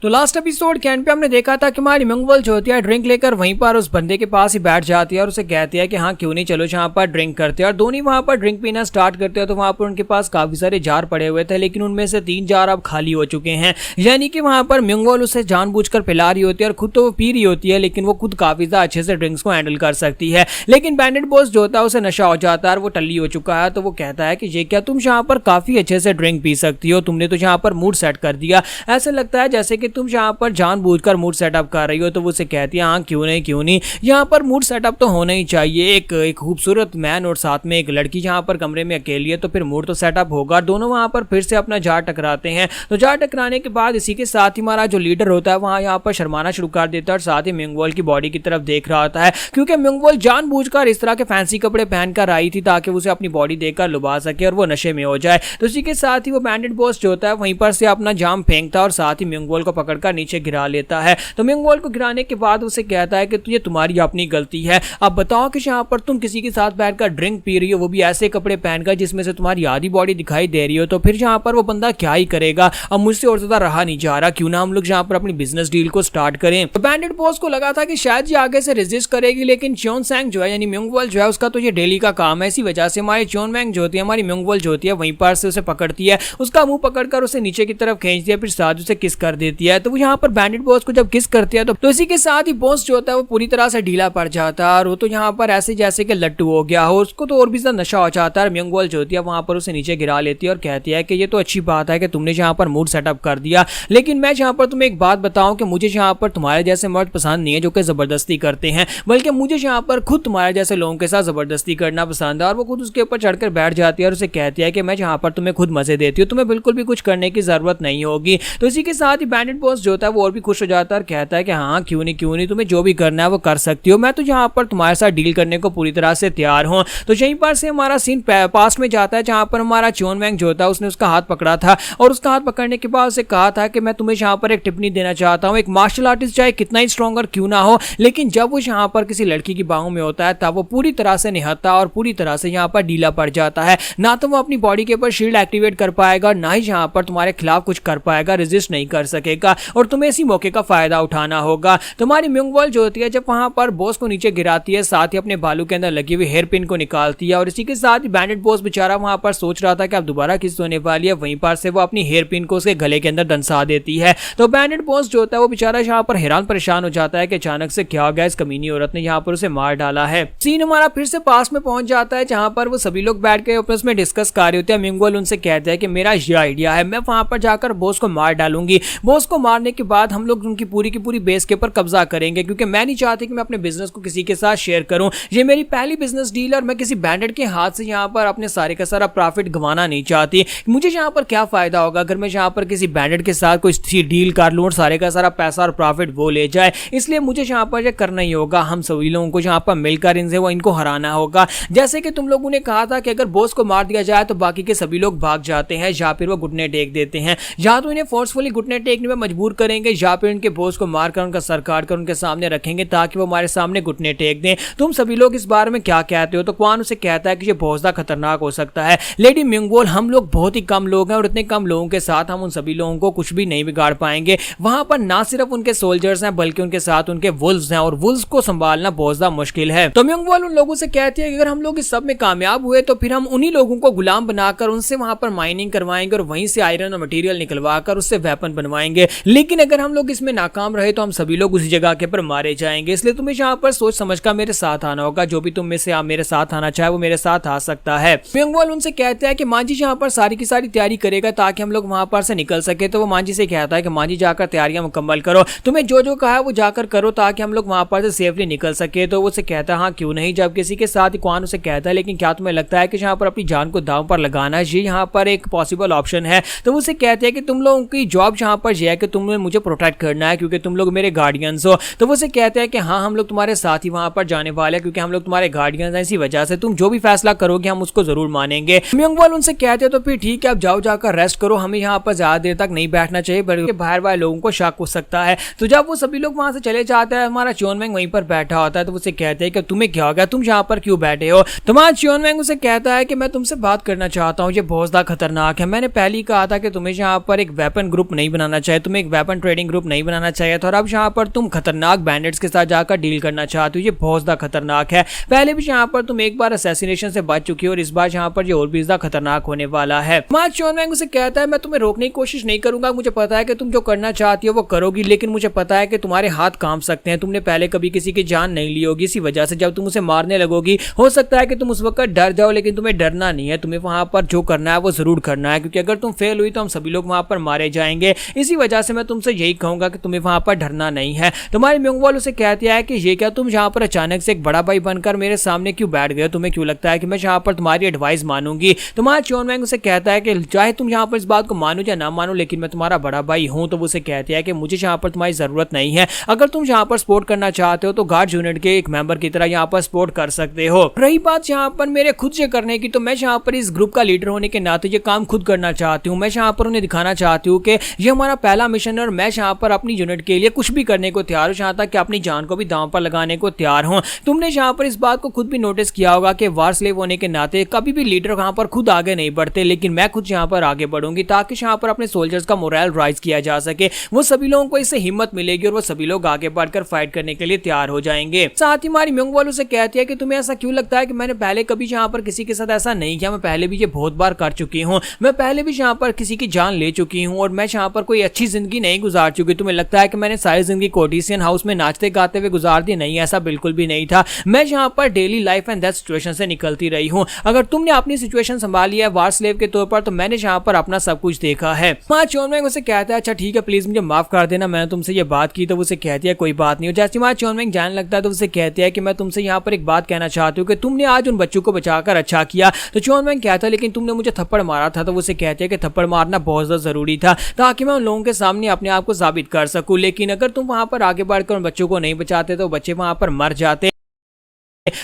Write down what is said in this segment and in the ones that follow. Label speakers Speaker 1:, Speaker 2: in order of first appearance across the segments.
Speaker 1: तो last episode के and पे हमने देखा था कि हमारी मिंगवल जो होती है ड्रिंक लेकर वहीं पर उस बंदे के पास ही बैठ जाती है और उसे कहती है कि हाँ क्यों नहीं चलो यहाँ पर ड्रिंक करते हैं। और दोनों वहाँ पर ड्रिंक पीना स्टार्ट करते हैं तो वहाँ पर उनके पास काफी सारे जार पड़े हुए थे, लेकिन उनमें से 3 जार अब खाली हो चुके हैं। यानी कि वहाँ पर मिंगवल उसे जानबूझकर पिला रही होती है और खुद तो वो पी रही होती है, लेकिन वो खुद काफी ज्यादा अच्छे से ड्रिंक्स को हैंडल कर सकती है। लेकिन बैंडेड बॉस जो होता है उसे नशा हो जाता है और वो टल्ली हो चुका है। तो वो कहता है कि ये क्या तुम यहाँ पर काफी अच्छे से ड्रिंक पी सकती हो, तुमने तो यहाँ पर मूड सेट कर दिया, ऐसा लगता है जैसे कि तुम यहाँ पर जानबूझकर मूड सेटअप कर रही हो। तो वो उसे कहती है हाँ क्यों नहीं, यहाँ पर मूड सेटअप तो होना ही चाहिए। एक खूबसूरत मैन और साथ में एक लड़की यहाँ पर कमरे में अकेली है तो फिर मूड तो सेटअप होगा। दोनों वहाँ पर फिर से अपना जार टकराते हैं। तो जार टकराने के बाद इसी के साथ ही हमारा जो लीडर होता है वहाँ यहाँ पर शर्माना शुरू कर देता है और साथ ही मिंगवल की बॉडी की तरफ देख रहा होता है, क्योंकि मिंगवल जानबूझकर इस तरह के फैंसी कपड़े पहनकर आई थी ताकि उसे अपनी बॉडी देखकर लुभा सके और वो नशे में हो जाए। तो इसी के साथ ही वो बैंडेड बॉस जो होता है वहीं पर से अपना जाम फेंकता और साथ ही मिंगवल को पकड़कर नीचे गिरा लेता है। तो मिंगवल को गिराने के बाद उसे कहता है कि तुझे तुम्हारी अपनी गलती है, अब बताओ कि यहाँ पर तुम किसी के साथ बैठकर ड्रिंक पी रही हो, वो भी ऐसे कपड़े पहनकर जिसमें से तुम्हारी आधी बॉडी दिखाई दे रही हो, तो फिर यहाँ पर वो बंदा क्या ही करेगा। अब मुझसे और ज्यादा रहा नहीं जा रहा, क्यों ना हम लोग यहाँ पर अपनी बिजनेस डील को स्टार्ट करें। तो बैंडेड बॉस को लगा था कि शायद ये आगे से रेजिस्ट करेगी, लेकिन च्योन सैंग जो है यानी मिंगवल जो है उसका तो ये डेली का काम है। इसी वजह से हमारी च्योन मैंग जो होती है, हमारी मिंगवल जो होती है वहीं पर से उसे पकड़ती है, उसका मुंह पकड़कर उसे नीचे की तरफ खींचती है, फिर साथ उसे किस कर देती है। तो वो यहाँ पर बैंडेड बॉस को जब किस करती है तो इसी के साथ ही बॉस जो होता है वो पूरी तरह से ढीला पड़ जाता है और वो तो यहाँ पर ऐसे जैसे कि लट्टू हो गया हो, उसको तो और भी ज्यादा नशा हो जाता है। मिंगवल जो होती है वहां पर उसे नीचे गिरा लेती है और कहती है कि ये तो अच्छी बात है कि तुमने यहाँ पर मूड सेटअप कर दिया, लेकिन मैं यहाँ पर तुम्हें एक बात बताऊं कि मुझे यहाँ पर तुम्हारे जैसे मर्द पसंद नहीं है जो कि जबरदस्ती करते हैं, बल्कि मुझे यहाँ पर खुद तुम्हारे जैसे लोगों के साथ जबरदस्ती करना पसंद है। और वो खुद उसके ऊपर चढ़कर बैठ जाती है और उसे कहती है कि मैं यहाँ पर तुम्हें खुद मजे देती हूँ, तुम्हें बिल्कुल भी कुछ करने की जरूरत नहीं होगी। तो इसी के साथ ही बैंडेड बॉस जो होता है वो और भी खुश हो जाता है और कहता है कि हाँ क्यों नहीं, तुम्हें जो भी करना है वो कर सकती हो, मैं तो यहाँ पर तुम्हारे साथ डील करने को पूरी तरह से तैयार हूँ। तो यहीं पर से हमारा सीन पास्ट में जाता है जहाँ पर हमारा च्योन मैंग जो होता है उसने उसका हाथ पकड़ा था और उसका हाथ पकड़ने के बाद उसे कहा था कि मैं तुम्हें यहाँ पर एक टिप्पणी देना चाहता हूँ, एक मार्शल आर्टिस्ट चाहे कितना ही स्ट्रॉन्गर क्यों ना हो, लेकिन जब वो यहाँ पर किसी लड़की की बाहों में होता है तब वो पूरी तरह से निहत्ता और पूरी तरह से यहाँ पर ढीला पड़ जाता है। ना तो वो अपनी बॉडी के ऊपर शील्ड एक्टिवेट कर पाएगा, ना ही यहाँ पर तुम्हारे खिलाफ कुछ कर पाएगा, रेजिस्ट नहीं कर सकेगा और तुम्हें इसी मौके का फायदा उठाना होगा। तुम्हारी मिंगवल जो होती है जब वहां पर बॉस को नीचे गिराती है, साथ ही अपने बालों के अंदर लगी हुई हेयर पिन को निकालती है और इसी के साथ ही बैंडेड बॉस बेचारा वहां पर सोच रहा था कि अब दोबारा किस होने वाली है, वहीं पर से वो अपनी हेयर पिन को उसके गले के अंदर दंसा देती है। तो बैंडेड बॉस जो होता है वो बेचारा यहाँ पर हैरान परेशान हो जाता है कि अचानक से क्या हो गया, इस कमीनी औरत ने यहाँ पर उसे मार डाला है। सीन हमारा फिर से पास में पहुंच जाता है जहां पर वो सभी लोग बैठ के आपस में डिस्कस कर रहे होते हैं। मिंगवल उनसे कहते हैं कि मेरा ये आइडिया है, मैं वहां पर जाकर बॉस को मार डालूंगी, बॉस को मारने के बाद हम लोग उनकी पूरी की पूरी बेस के ऊपर कब्जा करेंगे, क्योंकि मैं नहीं चाहती कि मैं अपने बिजनेस को किसी के साथ शेयर करूं, ये मेरी पहली बिजनेस डील और मैं किसी बैंडेड के हाथ से यहाँ पर अपने सारे का सारा प्रॉफिट गंवाना नहीं चाहती। मुझे यहाँ पर क्या फायदा होगा अगर मैं यहाँ पर किसी बैंडेड के साथ कोई डील कर लूं और सारे का सारा पैसा और प्रॉफिट वो ले जाए, इसलिए मुझे यहाँ पर ये करना ही होगा। हम सभी लोगों को यहाँ पर मिलकर इनको हराना होगा। जैसे कि तुम लोगों ने कहा था कि अगर बॉस को मार दिया जाए तो बाकी के सभी लोग भाग जाते हैं या फिर वो घुटने टेक देते हैं, या तो इन्हें फोर्सफुली घुटने टेकने में मजबूर करेंगे या फिर उनके बॉस को मारकर उनका सर काट कर उनके सामने रखेंगे ताकि वो हमारे सामने घुटने टेक दें। तुम सभी लोग इस बारे में क्या कहते हो? तो क्वान उसे कहता है कि ये बहुत ज्यादा खतरनाक हो सकता है। लेडी मिंगवल, हम लोग बहुत ही कम लोग हैं और इतने कम लोगों के साथ हम उन सभी लोगों को कुछ भी नहीं बिगाड़ पाएंगे। वहां पर ना सिर्फ उनके सोल्जर्स हैं बल्कि उनके साथ उनके वुल्व्स हैं और वुल्व्स को संभालना बहुत ज्यादा मुश्किल है। तो मिंगवल उन लोगों से कहती है कि अगर हम लोग इस सब में कामयाब हुए तो फिर हम उन्हीं लोगों को गुलाम बनाकर उनसे वहां पर माइनिंग करवाएंगे और वहीं से आयरन और मटेरियल निकलवाकर उससे वेपन बनवाएंगे। लेकिन अगर हम लोग इसमें नाकाम रहे तो हम सभी लोग उसी जगह के पर मारे जाएंगे, इसलिए तुम्हें यहाँ पर सोच समझकर मेरे साथ आना होगा। जो भी तुम में से मेरे साथ आना चाहे वो मेरे साथ आ सकता है। मिंगवल उनसे कहता है कि मांझी यहाँ पर सारी की सारी तैयारी करेगा ताकि हम लोग वहां पर से निकल सके। तो वो मांझी से कहता है कि मांझी जाकर तैयारियां मुकम्मल करो, तुम्हें जो जो कहा है वो जाकर करो ताकि हम लोग वहां पर से सेफली निकल सके। तो वो उसे कहता है हाँ क्यों नहीं। जब किसी के साथ क्वान उसे कहता है लेकिन क्या तुम्हें लगता है कि यहाँ पर अपनी जान को दांव पर लगाना ये यहाँ पर एक पॉसिबल ऑप्शन है? तो उसे कहते हैं कि तुम लोगों की जॉब यहाँ पर यह है कि तुम्हें मुझे प्रोटेक्ट करना है क्योंकि तुम लोग मेरे गार्डियंस हो। तो वो उसे कहते हैं कि हाँ हम लोग तुम्हारे साथ ही वहां पर जाने वाले हैं क्योंकि हम लोग तुम्हारे गार्डियंस हैं, इसी वजह से तुम जो भी फैसला करोगे हम उसको जरूर मानेंगे। मिंगवल उनसे कहते हैं तो फिर ठीक है, अब जाओ जाकर रेस्ट करो, हमें यहाँ पर ज्यादा देर तक नहीं बैठना चाहिए बल्कि बाहर वाले लोगों को शक हो सकता है। तो जब वो सभी लोग वहां से चले जाते हैं, हमारा च्योन मैंग वहीं पर बैठा होता है। तो उसे कहते हैं कि तुम्हें क्या हो गया, तुम यहाँ पर क्यों बैठे हो? तुम्हारा च्योन मैंग उसे कहता है कि मैं तुमसे बात करना चाहता हूँ, ये बहुत ज्यादा खतरनाक है। मैंने पहले ही कहा था कि तुम्हें यहाँ पर एक वेपन ग्रुप नहीं बनाना चाहिए, तुम्हें एक वेपन ट्रेडिंग ग्रुप नहीं बनाना चाहिए था और अब यहाँ पर तुम खतरनाक बैंडिट्स के साथ जाकर डील करना चाहते हो। ये बहुत ज्यादा खतरनाक है। पहले भी यहाँ पर तुम एक बार असैसिनेशन से बच चुकी हो और इस बार यहाँ पर ये और भी ज्यादा खतरनाक होने वाला है। मा चोनवेंग उसे कहता है मैं तुम्हें रोकने की कोशिश नहीं करूंगा, मुझे पता है कि तुम जो करना चाहती हो वो करोगी, लेकिन मुझे पता है कि तुम्हारे हाथ कांप सकते हैं। तुमने पहले कभी किसी की जान नहीं ली होगी, इसी वजह से जब तुम उसे मारने लगोगी हो सकता है कि तुम उस वक्त डर जाओ, लेकिन तुम्हें डरना नहीं है। तुम्हें वहां पर जो करना है वो जरूर करना है, क्योंकि अगर तुम फेल हुई तो हम सभी लोग वहां पर मारे जाएंगे। इसी वजह से मैं तुमसे यही कहूंगा कि तुम्हें वहां पर डरना नहीं है। तुम्हारी म्योंगवॉल उसे कहती है कि ये क्या तुम यहाँ पर अचानक से एक बड़ा भाई बनकर मेरे सामने क्यों बैठ गए? तुम्हें क्यों लगता है कि मैं यहाँ पर तुम्हारी एडवाइस मानूंगी? तुम्हारा चोनवेंग उसे कहता है कि चाहे तुम यहाँ पर इस बात को मानो या ना मानो, लेकिन मैं तुम्हारा बड़ा भाई हूं। तो वो उसे कहती है कि मुझे यहाँ पर तुम्हारी जरूरत नहीं है। अगर तुम यहाँ पर सपोर्ट करना चाहते हो तो गार्ड यूनिट के एक मेंबर की तरह यहाँ पर सपोर्ट कर सकते हो। रही बात यहाँ पर मेरे खुद से करने की, तो मैं यहाँ पर इस ग्रुप का लीडर होने के नाते ये काम खुद करना चाहती हूँ। मैं यहाँ पर उन्हें दिखाना चाहती हूँ कि ये हमारा पहला मिशन है और मैं यहाँ पर अपनी यूनिट के लिए कुछ भी करने को तैयार हूँ, यहाँ तक कि अपनी जान को भी दांव पर लगाने को तैयार हूँ। तुमने यहाँ पर इस बात को खुद भी नोटिस किया होगा कि वार स्लेव होने के नाते कभी भी लीडर यहाँ पर खुद आगे नहीं बढ़ते, लेकिन मैं खुद यहाँ पर आगे बढ़ूंगी ताकि यहाँ पर अपने सोल्जर्स का मोरल राइज किया जा सके। वो सभी लोगों को इससे हिम्मत मिलेगी और वो सभी लोग आगे बढ़कर फाइट करने के लिए तैयार हो जाएंगे। साथ ही हमारी म्योंगवॉल उसे कहती है कि तुम्हें ऐसा क्यों लगता है कि मैंने पहले कभी यहाँ पर किसी के साथ ऐसा नहीं किया? मैं पहले भी ये बहुत बार कर चुकी हूँ, मैं पहले भी यहाँ पर किसी की जान ले चुकी हूँ और मैं यहाँ पर कोई अच्छी जिंदगी नहीं गुजार चुकी। तुम्हें लगता है कि मैंने सारी जिंदगी कोर्टिसियन हाउस में नाचते गाते हुए गुजार दी? नहीं, ऐसा बिल्कुल भी नहीं था। मैं यहाँ पर daily life and death situation से निकलती रही हूँ। अगर तुमने अपनी सिचुएशन संभाली है वार स्लेव के तौर पर, तो मैंने यहाँ पर अपना सब कुछ देखा है। मां चोनवेंग उसे कहता है अच्छा ठीक है, प्लीज मुझे माफ कर देना, मैंने तुमसे ये बात की। तो उसे कहती है कोई बात नहीं। जैसे मां चोनवेंग जाने लगता है तो उसे कहती है कि मैं तुमसे यहाँ पर एक बात कहना चाहती हूँ कि तुमने आज उन बच्चों को बचाकर अच्छा किया। तो चोनवेंग कहता है लेकिन तुमने मुझे थप्पड़ मारा था। तो उसे कहती है कि थप्पड़ मारना बहुत ज्यादा जरूरी था ताकि मैं उन लोगों के सामने अपने आप को साबित कर सकूं, लेकिन अगर तुम वहां पर आगे बढ़कर उन बच्चों को नहीं बचाते तो बच्चे वहां पर मर जाते।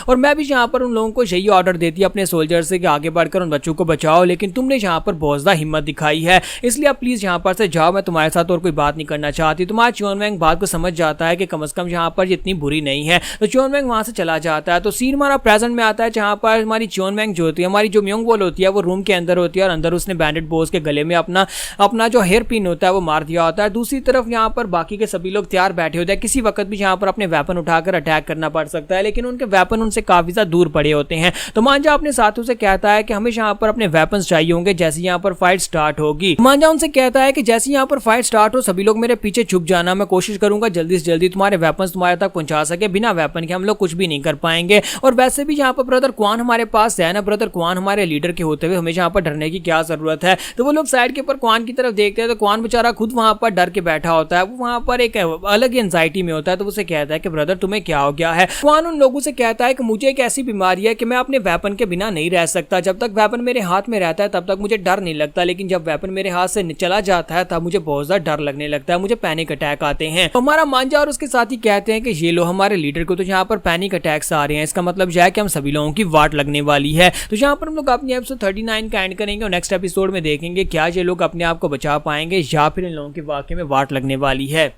Speaker 1: और मैं भी यहाँ पर उन लोगों को यही ऑर्डर देती अपने सोल्जर से कि आगे बढ़कर उन बच्चों को बचाओ, लेकिन तुमने यहाँ पर बहुत ज्यादा हिम्मत दिखाई है, इसलिए आप प्लीज यहाँ पर से जाओ, मैं तुम्हारे साथ और कोई बात नहीं करना चाहती। तुम्हारा चोनवेंग बात को समझ जाता है कि कम से कम यहाँ पर इतनी बुरी नहीं है, तो चोनवेंग वहां से चला जाता है। तो सीन हमारा प्रेजेंट में आता है जहाँ पर हमारी चोनवेंग जो होती है, हमारी जो म्योंगवॉल होती है, वो रूम के अंदर होती है और अंदर उसने बैंडेड बॉस के गले में अपना जो हेयर पिन होता है वो मार दिया होता है। दूसरी तरफ यहाँ पर बाकी के सभी लोग तैयार बैठे होते हैं, किसी वक्त भी यहाँ पर अपने वेपन उठाकर अटैक करना पड़ सकता है, लेकिन उनके वेपन उनसे काफी दूर पड़े होते हैं। तो मांजा अपने साथियों से कहता है कि हमें यहाँ पर अपने वेपन्स चाहिए होंगे जैसे यहाँ पर फाइट स्टार्ट होगी। मांजा उनसे कहता है कि जैसे यहाँ पर फाइट स्टार्ट हो सभी लोग मेरे पीछे छुप जाना, मैं कोशिश करूंगा जल्दी से जल्दी तुम्हारे वेपन्स तुम्हारे तक पहुंचा सके। बिना वेपन के हम लोग कुछ भी नहीं कर पाएंगे। और वैसे भी यहाँ पर ब्रदर क्वान हमारे पास है ना, ब्रदर क्वान हमारे लीडर के होते हुए हमें यहाँ पर डरने की क्या जरूरत है? तो वो लोग साइड के ऊपर क्वान की तरफ देखते हैं तो क्वान बेचारा खुद वहां पर डर के बैठा होता है, वो वहां पर एक अलग ही एंजाइटी में होता है। तो उसे कहता है कि ब्रदर तुम्हें क्या हो गया है? क्वान उन लोगों से कहता है कि मुझे एक ऐसी बीमारी है कि मैं अपने वेपन के बिना नहीं रह सकता। जब तक वेपन मेरे हाथ में रहता है तब तक मुझे डर नहीं लगता, लेकिन जब वेपन मेरे हाथ से चला जाता है तब मुझे बहुत ज्यादा डर लगने लगता है, मुझे पैनिक अटैक आते हैं। तो हमारा मांजा और उसके साथी कहते हैं कि ये लो हमारे लीडर को तो यहाँ पर पैनिक अटैक्स आ रहे हैं, इसका मतलब यह है कि हम सभी लोगों की वाट लगने वाली है। तो यहाँ पर हम लोग अपनी एपिसोड 39 का एंड करेंगे और नेक्स्ट एपिसोड में देखेंगे क्या ये लोग अपने आप को बचा पाएंगे या फिर इन लोगों के वाकई में वाट लगने वाली है।